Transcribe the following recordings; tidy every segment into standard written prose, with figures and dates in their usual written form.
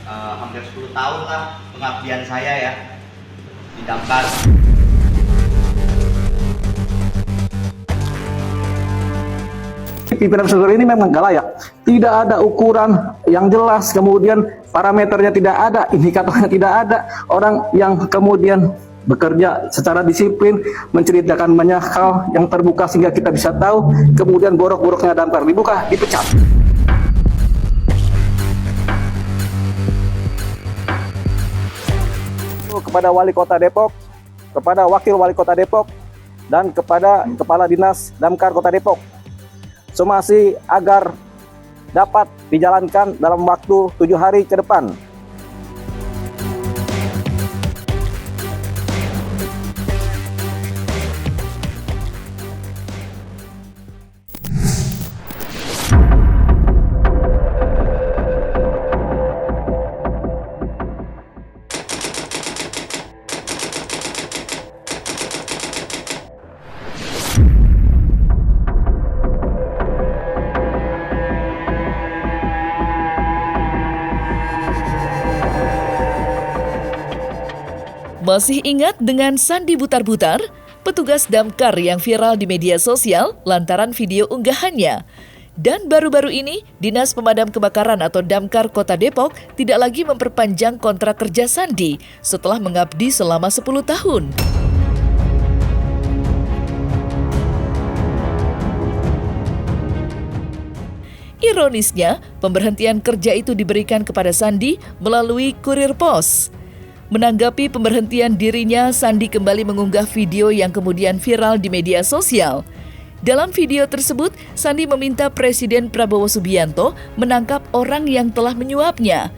Hampir 10 tahun lah pengabdian saya ya di Damkar. Pimpinan struktur ini memang nggak layak. Tidak ada ukuran yang jelas, kemudian parameternya tidak ada, indikatornya tidak ada. Orang yang kemudian bekerja secara disiplin, menceritakan banyak hal yang terbuka sehingga kita bisa tahu, kemudian borok-boroknya Damkar dibuka, dipecat. Kepada Wali Kota Depok, kepada Wakil Wali Kota Depok, dan kepada Kepala Dinas Damkar Kota Depok, somasi agar dapat dijalankan dalam waktu 7 hari ke depan. Masih ingat dengan Sandi Butar-Butar, petugas damkar yang viral di media sosial lantaran video unggahannya? Dan baru-baru ini, Dinas Pemadam Kebakaran atau Damkar Kota Depok tidak lagi memperpanjang kontrak kerja Sandi setelah mengabdi selama 10 tahun. Ironisnya, pemberhentian kerja itu diberikan kepada Sandi melalui kurir pos. Menanggapi pemberhentian dirinya, Sandi kembali mengunggah video yang kemudian viral di media sosial. Dalam video tersebut, Sandi meminta Presiden Prabowo Subianto menangkap orang yang telah menyuapnya.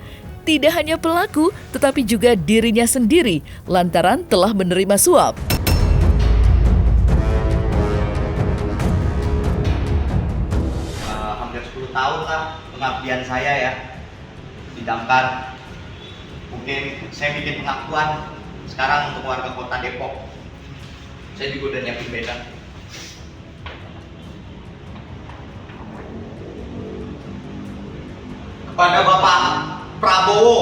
Tidak hanya pelaku, tetapi juga dirinya sendiri, lantaran telah menerima suap. Hampir 10 tahun lah pengabdian saya ya di Damkar. Mungkin saya bikin pengakuan sekarang untuk warga Kota Depok. Saya juga udah nyiapin beda. Kepada Bapak Prabowo,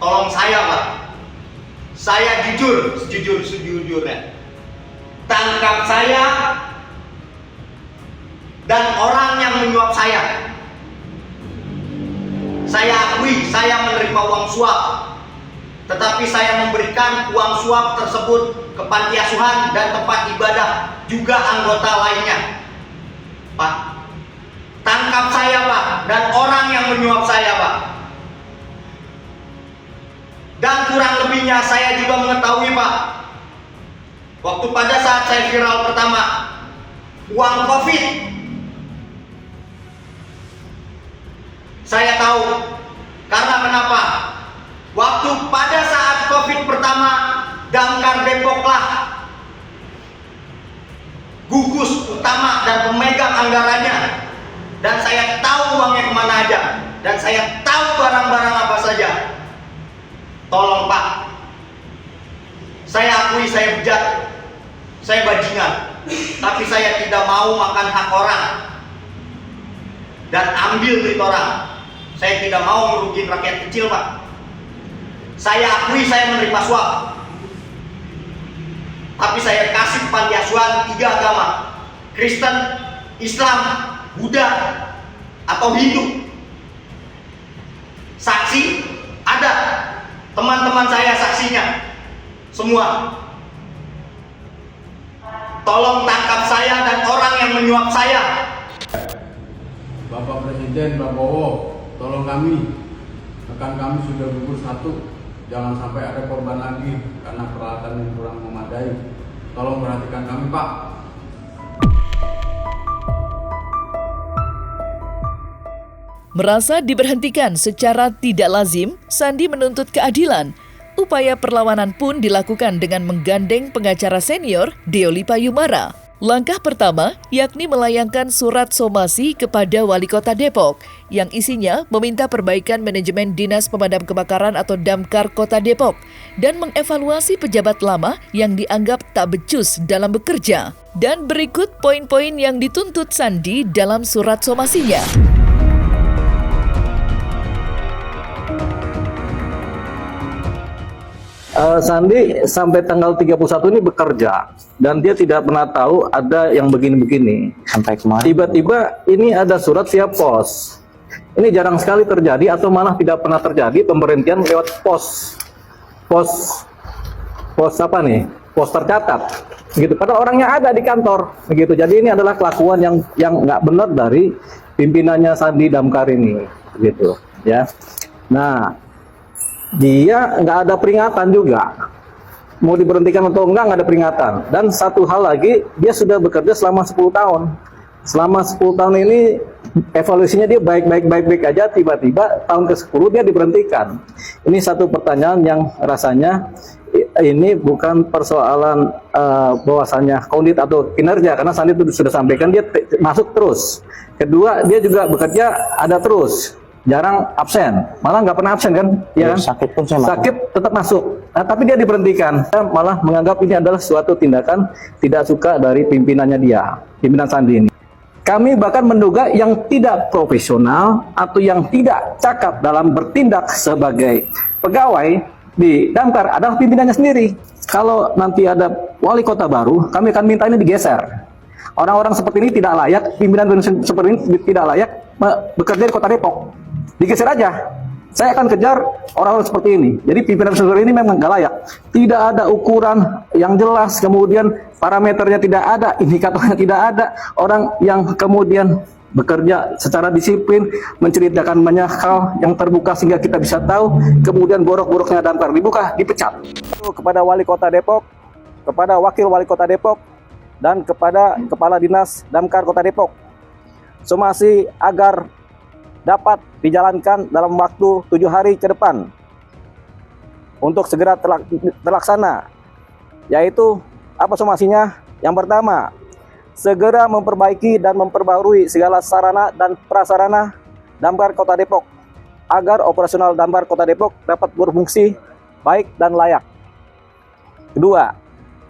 tolong saya Pak. Saya jujur, sejujurnya. Tangkap saya dan orang yang menyuap saya. Saya akui saya menerima uang suap, tetapi saya memberikan uang suap tersebut ke panti asuhan dan tempat ibadah, juga anggota lainnya. Pak, tangkap saya Pak, dan orang yang menyuap saya Pak. Dan kurang lebihnya saya juga mengetahui Pak, waktu pada saat saya viral pertama, uang COVID, saya tahu. Karena kenapa? Waktu pada saat COVID pertama, Damkar Depoklah gugus utama dan pemegang anggarannya. Dan saya tahu uangnya kemana aja. Dan saya tahu barang-barang apa saja. Tolong Pak, saya akui saya bejat, saya bajingan, tapi saya tidak mau makan hak orang dan ambil duit orang. Saya tidak mau merugikan rakyat kecil Pak. Saya akui saya menerima suap, tapi saya kasih panti asuhan 3 agama, Kristen, Islam, Buddha, atau Hindu. Saksi ada, teman-teman saya saksinya semua. Tolong tangkap saya dan orang yang menyuap saya. Bapak Presiden Prabowo, tolong kami, rekan kami sudah gugur 1. Jangan sampai ada korban lagi karena peralatan yang kurang memadai. Tolong perhatikan kami Pak. Merasa diberhentikan secara tidak lazim, Sandi menuntut keadilan. Upaya perlawanan pun dilakukan dengan menggandeng pengacara senior Deoli Payumara. Langkah pertama yakni melayangkan surat somasi kepada Wali Kota Depok yang isinya meminta perbaikan manajemen Dinas Pemadam Kebakaran atau Damkar Kota Depok dan mengevaluasi pejabat lama yang dianggap tak becus dalam bekerja. Dan berikut poin-poin yang dituntut Sandi dalam surat somasinya. Sandi sampai tanggal 31 ini bekerja dan dia tidak pernah tahu ada yang begini-begini. Sampai kemarin. Tiba-tiba ini ada surat via pos. Ini jarang sekali terjadi atau malah tidak pernah terjadi pemberhentian lewat pos. Pos apa nih? Pos tercatat. Gitu. Padahal orangnya ada di kantor. Begitu. Jadi ini adalah kelakuan yang nggak benar dari pimpinannya Sandi Damkar ini. Gitu. Ya. Nah, dia nggak ada peringatan juga. Mau diberhentikan atau enggak, nggak ada peringatan. Dan satu hal lagi, dia sudah bekerja selama 10 tahun. Selama 10 tahun ini evaluasinya dia baik aja, tiba-tiba tahun ke-10 dia diberhentikan. Ini satu pertanyaan yang rasanya ini bukan persoalan bahwasannya kondit atau kinerja, karena Sandi itu sudah sampaikan dia masuk terus. Kedua, dia juga bekerja ada terus, jarang absen, malah nggak pernah absen kan? Ya, sakit pun saya sakit tetap masuk. Nah, tapi dia diberhentikan. Saya malah menganggap ini adalah suatu tindakan tidak suka dari pimpinannya dia, pimpinan Sandi ini. Kami bahkan menduga yang tidak profesional atau yang tidak cakap dalam bertindak sebagai pegawai di Damkar adalah pimpinannya sendiri. Kalau nanti ada wali kota baru, kami akan minta ini digeser. Orang-orang seperti ini tidak layak, pimpinan seperti ini tidak layak bekerja di Kota Depok. Digeser aja. Saya akan kejar orang-orang seperti ini. Jadi pimpinan seperti ini memang nggak layak. Tidak ada ukuran yang jelas, kemudian parameternya tidak ada, indikatornya tidak ada. Orang yang kemudian bekerja secara disiplin, menceritakan banyak hal yang terbuka sehingga kita bisa tahu, kemudian borok-boroknya Damkar dibuka, dipecat. Kepada Wali Kota Depok, kepada Wakil Wali Kota Depok, dan kepada Kepala Dinas Damkar Kota Depok, somasi agar dapat dijalankan dalam waktu 7 hari ke depan untuk segera terlaksana, yaitu apa somasinya? Yang pertama, segera memperbaiki dan memperbarui segala sarana dan prasarana Damkar Kota Depok agar operasional Damkar Kota Depok dapat berfungsi baik dan layak. Kedua,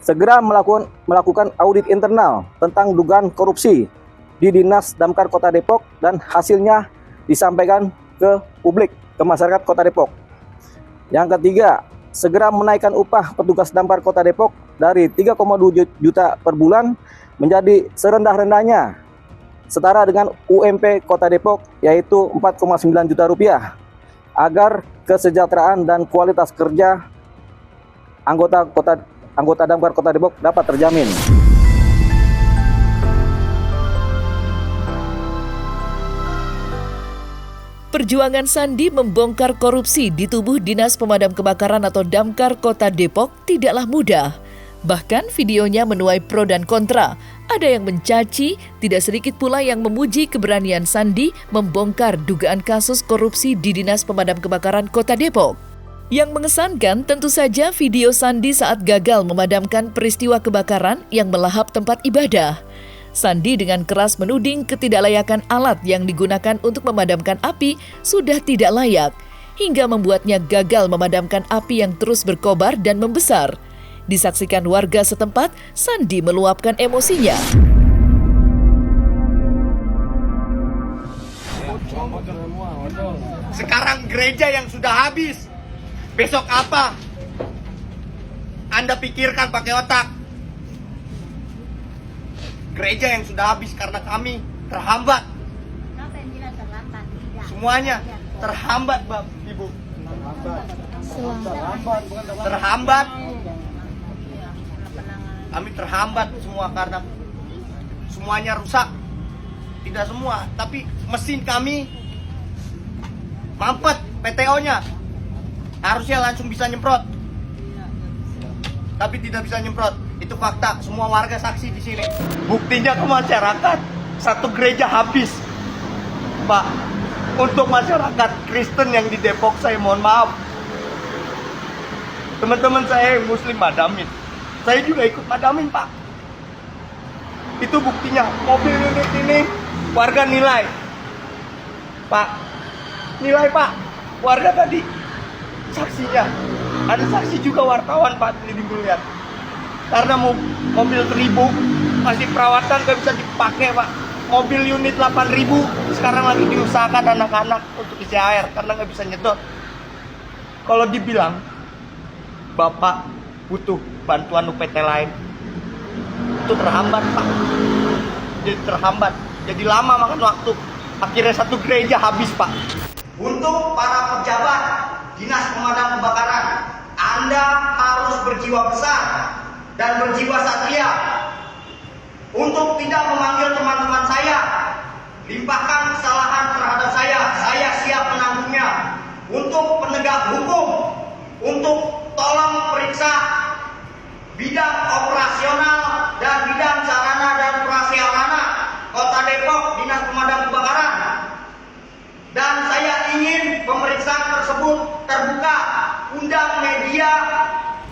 segera melakukan audit internal tentang dugaan korupsi di Dinas Damkar Kota Depok dan hasilnya disampaikan ke publik, ke masyarakat Kota Depok. Yang ketiga, segera menaikkan upah petugas Damkar Kota Depok dari 3,2 juta per bulan menjadi serendah-rendahnya, setara dengan UMP Kota Depok, yaitu 4,9 juta rupiah, agar kesejahteraan dan kualitas kerja anggota Damkar Kota Depok dapat terjamin. Perjuangan Sandi membongkar korupsi di tubuh Dinas Pemadam Kebakaran atau Damkar Kota Depok tidaklah mudah. Bahkan videonya menuai pro dan kontra. Ada yang mencaci, tidak sedikit pula yang memuji keberanian Sandi membongkar dugaan kasus korupsi di Dinas Pemadam Kebakaran Kota Depok. Yang mengesankan tentu saja video Sandi saat gagal memadamkan peristiwa kebakaran yang melahap tempat ibadah. Sandi dengan keras menuding ketidaklayakan alat yang digunakan untuk memadamkan api sudah tidak layak, hingga membuatnya gagal memadamkan api yang terus berkobar dan membesar. Disaksikan warga setempat, Sandi meluapkan emosinya. Sekarang gereja yang sudah habis, besok apa? Anda pikirkan pakai otak. Gereja yang sudah habis karena kami terhambat. Semuanya terhambat, Bapak, Ibu. Terhambat. Kami terhambat semua karena semuanya rusak. Tidak semua, tapi mesin kami mampet, PTO-nya. Harusnya langsung bisa nyemprot. Tapi tidak bisa nyemprot. Itu fakta, semua warga saksi di sini. Buktinya ke masyarakat, satu gereja habis. Pak, untuk masyarakat Kristen yang di Depok, saya mohon maaf. Teman-teman saya yang Muslim madamin. Saya juga ikut madamin, Pak. Itu buktinya, mobil unit ini warga nilai. Pak, nilai Pak, warga tadi saksinya. Ada saksi juga wartawan, Pak, di lihat. Karena mobil 1000 masih perawatan gak bisa dipakai, Pak. Mobil unit 8000 sekarang lagi diusahakan anak-anak untuk isi air karena gak bisa nyedot. Kalau dibilang Bapak butuh bantuan UPT lain, itu terhambat Pak. Jadi terhambat, jadi lama makan waktu. Akhirnya satu gereja habis Pak. Untuk para pejabat Dinas Pemadam Kebakaran, Anda harus berjiwa besar dan berjiwa satria untuk tidak memanggil teman-teman saya. Limpahkan kesalahan terhadap saya siap menanggungnya. Untuk penegak hukum, untuk tolong periksa bidang operasional dan bidang sarana dan prasarana Kota Depok Dinas Pemadam Kebakaran. Dan saya ingin pemeriksaan tersebut terbuka, undang media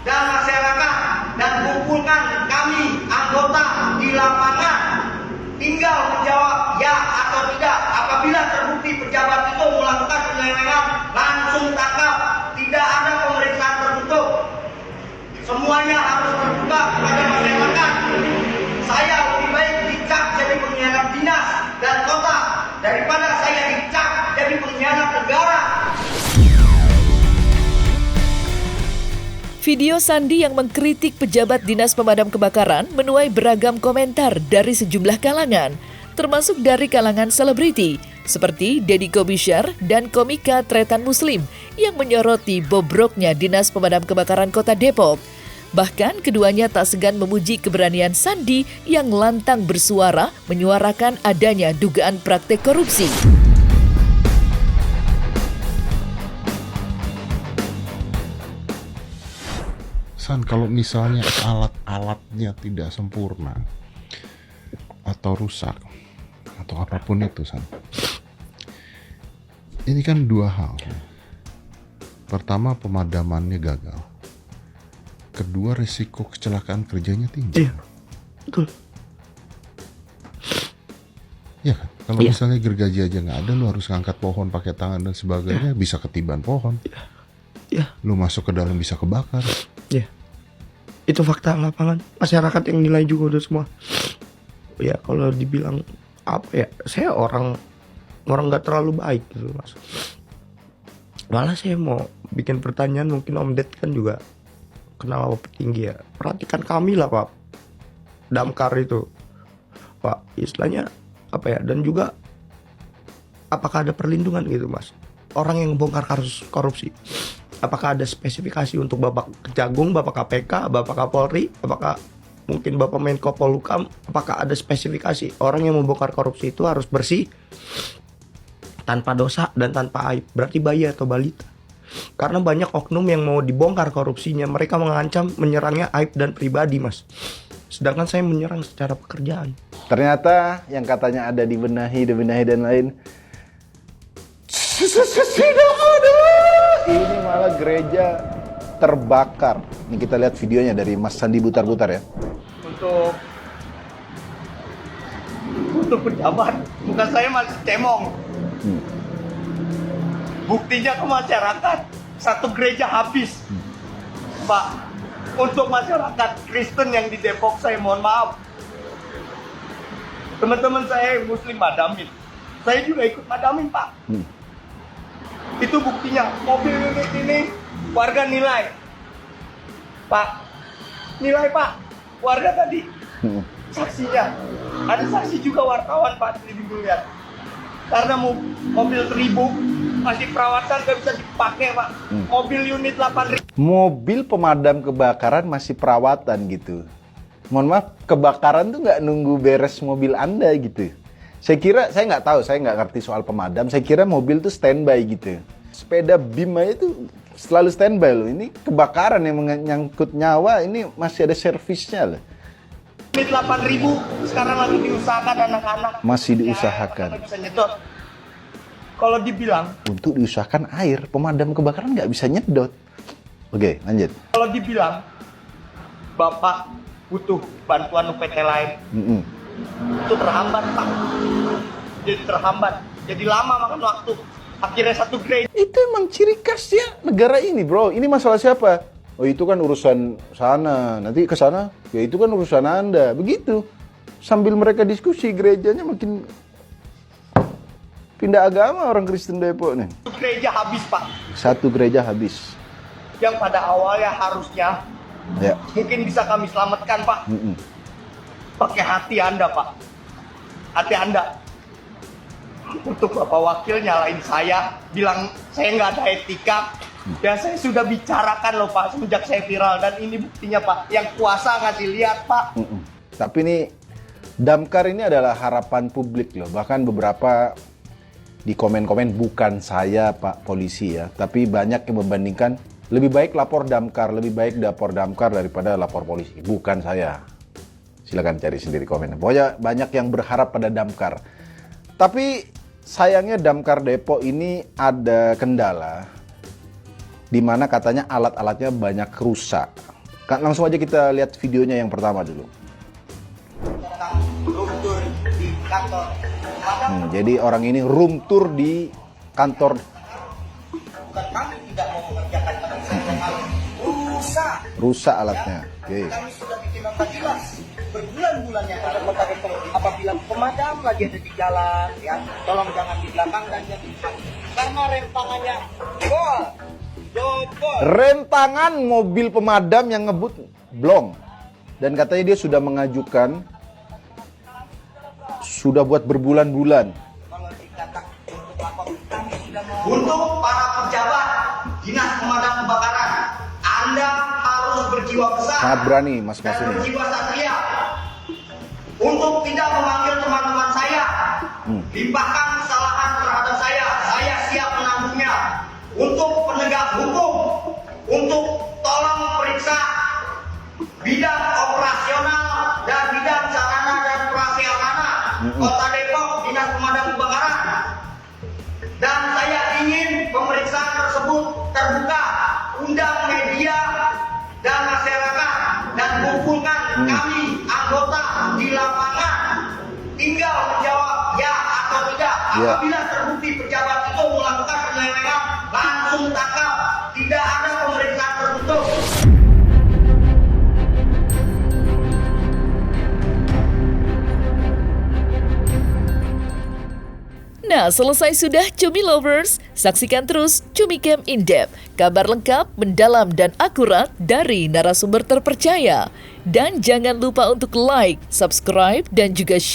dan masyarakat, dan kumpulkan kami anggota di lapangan. Tinggal menjawab ya atau tidak. Apabila terbukti pejabat itu melakukan penyelewengan, langsung tangkap. Tidak ada pemeriksaan tertutup. Semuanya harus terbuka kepada masyarakat. Saya lebih baik dicap jadi pengkhianat dinas dan kota daripada saya dicap jadi pengkhianat negara. Video Sandi yang mengkritik pejabat Dinas Pemadam Kebakaran menuai beragam komentar dari sejumlah kalangan, termasuk dari kalangan selebriti, seperti Deddy Kobusier dan komika Tretan Muslim yang menyoroti bobroknya Dinas Pemadam Kebakaran Kota Depok. Bahkan keduanya tak segan memuji keberanian Sandi yang lantang bersuara menyuarakan adanya dugaan praktek korupsi. San, kalau misalnya alat-alatnya tidak sempurna atau rusak atau apapun itu, San, ini kan dua hal. Pertama, pemadamannya gagal. Kedua, risiko kecelakaan kerjanya tinggi. Iya, betul. Ya kan? Kalau misalnya gergaji aja nggak ada, lu harus ngangkat pohon pakai tangan dan sebagainya, bisa ketiban pohon. Iya. Lu masuk ke dalam bisa kebakar. Iya. Itu fakta lapangan. Masyarakat yang nilai juga udah semua. Ya kalau dibilang apa ya, saya orang nggak terlalu baik gitu Mas. Malah saya mau bikin pertanyaan, mungkin Om Ded kan juga kenal sama petinggi ya. Perhatikan kami lah Pak, damkar itu Pak, istilahnya apa ya, dan juga apakah ada perlindungan gitu Mas, orang yang bongkar kasus korupsi. Apakah ada spesifikasi untuk Bapak Kejagung, Bapak KPK, Bapak Kapolri, apakah mungkin Bapak Menko Polhukam, apakah ada spesifikasi orang yang membongkar korupsi itu harus bersih, tanpa dosa dan tanpa aib, berarti bayi atau balita. Karena banyak oknum yang mau dibongkar korupsinya, mereka mengancam menyerangnya aib dan pribadi Mas. Sedangkan saya menyerang secara pekerjaan. Ternyata yang katanya ada dibenahi dan lain, tidak ada. Ini malah gereja terbakar. Ini kita lihat videonya dari Mas Sandi butar-butar ya. Untuk pejabat, bukan saya masih cemong. Buktinya ke masyarakat, satu gereja habis. Pak, untuk masyarakat Kristen yang di Depok, saya mohon maaf. Teman-teman saya Muslim madamin, saya juga ikut madamin Pak. Itu buktinya, mobil unit ini warga nilai. Pak, nilai Pak, warga tadi. Saksinya, ada saksi juga wartawan Pak, dulu lihat. Karena mobil 1000 masih perawatan gak bisa dipakai Pak. Mobil unit 8.000. Mobil pemadam kebakaran masih perawatan gitu. Mohon maaf, kebakaran tuh nggak nunggu beres mobil Anda gitu. Saya kira, saya nggak tahu, saya nggak ngerti soal pemadam. Saya kira mobil tuh standby gitu. Sepeda Bima itu selalu standby loh. Ini kebakaran yang menyangkut nyawa, ini masih ada servisnya loh. Unit 8.000 sekarang lagi diusahakan anak-anak. Masih diusahakan. Ya, bisa nyedot. Kalau dibilang, Untuk diusahakan air, pemadam kebakaran nggak bisa nyedot. Oke, lanjut. kalau dibilang Bapak butuh bantuan UPT lain, itu terhambat Pak. Jadi terhambat, jadi lama makan waktu. Akhirnya satu gereja. Itu emang ciri khasnya negara ini, bro. Ini masalah siapa? Oh, itu kan urusan sana. Nanti ke sana, ya itu kan urusan Anda. Begitu. Sambil mereka diskusi, gerejanya makin pindah agama orang Kristen Depok nih. Satu gereja habis Pak. Satu gereja habis. yang pada awalnya harusnya Ya. mungkin bisa kami selamatkan, Pak. Pakai hati Anda, Pak. Hati Anda. Untuk Bapak Wakil nyalain saya, bilang saya nggak ada etika. Dan saya sudah bicarakan loh Pak, semenjak saya viral. Dan ini buktinya Pak, yang kuasa ngasih lihat Pak. Tapi ini Damkar ini adalah harapan publik loh. Bahkan beberapa di komen-komen, bukan saya Pak Polisi ya, tapi banyak yang membandingkan lebih baik lapor Damkar daripada lapor polisi. Bukan saya. Silakan cari sendiri komen. Pokoknya banyak yang berharap pada Damkar. Tapi sayangnya Damkar Depok ini ada kendala, di mana katanya alat-alatnya banyak rusak. Langsung aja kita lihat videonya yang pertama dulu. Luntur di kantor. Jadi orang ini room tour di kantor. Bukan kami tidak mau mengerjakan pekerjaan, Rusak alatnya. Oke. Kami sudah bikin nota jelas berbulan-bulannya apabila pemadam lagi ada di jalan, ya tolong jangan di belakang dan jangan di depan. Karena rem tangannya gol. Rem tangan mobil pemadam yang ngebut blong. Dan katanya dia sudah mengajukan, sudah buat berbulan-bulan. Untuk para pejabat Dinas Pemadam Kebakaran, Anda harus berjiwa besar. Sangat berani Mas dan ini. berjiwa satria. Untuk tidak memanggil teman-teman saya, limpahkan kesalahan terhadap saya siap menanggungnya. Untuk penegak hukum, untuk tolong periksa bidang operasional dan bidang sarana dan prasarana Kota Depok, Dinas Pemadam Kebakaran. Dan saya ingin pemeriksaan tersebut terbuka, undang media dan masyarakat, dan kumpulkan kami anggota di lapangan. Tinggal menjawab ya atau tidak. Apabila terbukti pejabat itu melakukan penyelewengan, langsung tangkap. Tidak ada pemeriksaan tertutup. Nah, selesai sudah Cumi Lovers. Saksikan terus Cumi Camp In Depth, kabar lengkap, mendalam, dan akurat dari narasumber terpercaya. Dan jangan lupa untuk like, subscribe, dan juga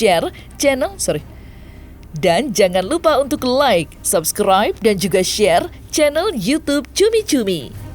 share channel YouTube Cumi Cumi.